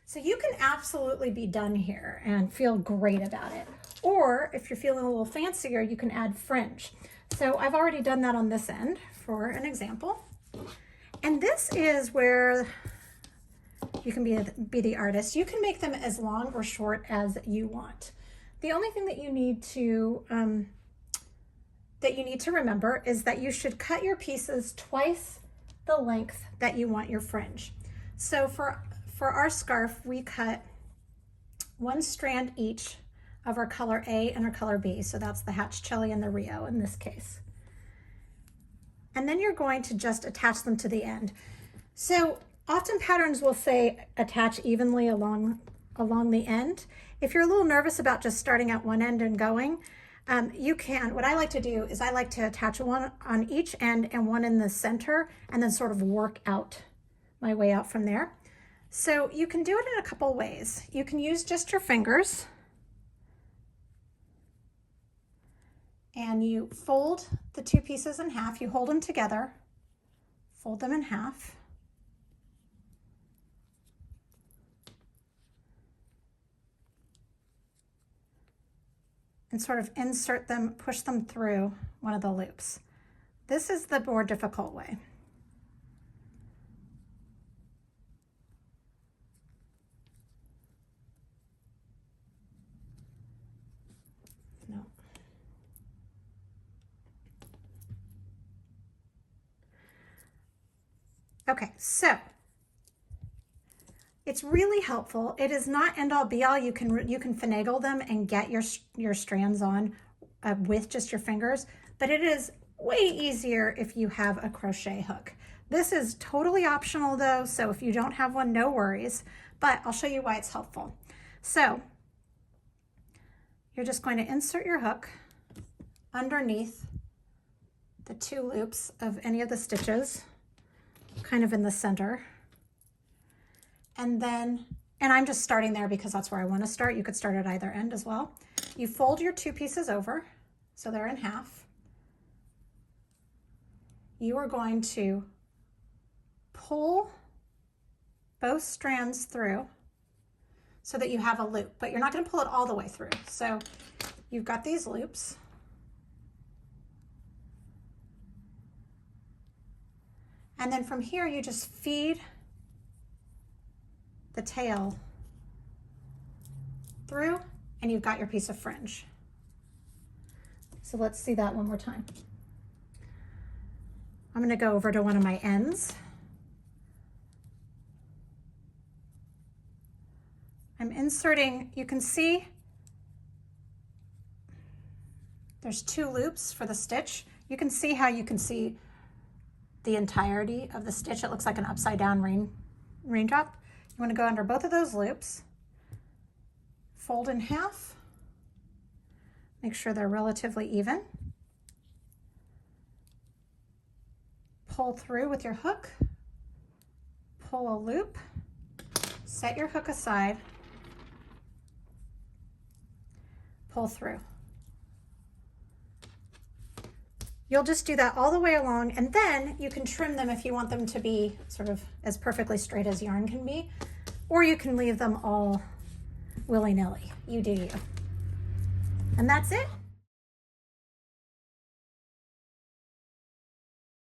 So you can absolutely be done here and feel great about it. Or if you're feeling a little fancier, you can add fringe. So I've already done that on this end for an example. And this is where you can be the artist. You can make them as long or short as you want. The only thing that you need to remember is that you should cut your pieces twice the length that you want your fringe. So for our scarf, we cut 1 strand each of our color A and our color B. So that's the Hatch Chili and the Rio in this case. And then you're going to just attach them to the end. So often patterns will say attach evenly along the end. If you're a little nervous about just starting at one end and going, you can. What I like to do is I like to attach one on each end and one in the center and then sort of work out my way out from there. So you can do it in a couple ways. You can use just your fingers and you fold the 2 pieces in half. You hold them together, fold them in half. And sort of insert them, push them through one of the loops. This is the more difficult way. No. Okay, so it's really helpful. It is not end all be all. You can finagle them and get your strands on with just your fingers, but it is way easier if you have a crochet hook. This is totally optional though, so if you don't have one, no worries, but I'll show you why it's helpful. So you're just going to insert your hook underneath the 2 loops of any of the stitches, kind of in the center. And then, I'm just starting there because that's where I want to start. You could start at either end as well. You fold your 2 pieces over, so they're in half. You are going to pull both strands through so that you have a loop, but you're not going to pull it all the way through. So you've got these loops. And then from here, you just feed the tail through and you've got your piece of fringe. So let's see that one more time. I'm going to go over to one of my ends. I'm inserting, you can see there's 2 loops for the stitch. You can see how you can see the entirety of the stitch. It looks like an upside down raindrop. You want to go under both of those loops, fold in half, make sure they're relatively even, pull through with your hook, pull a loop, set your hook aside, pull through. You'll just do that all the way along, and then you can trim them if you want them to be sort of as perfectly straight as yarn can be, or you can leave them all willy-nilly. You do you. And that's it.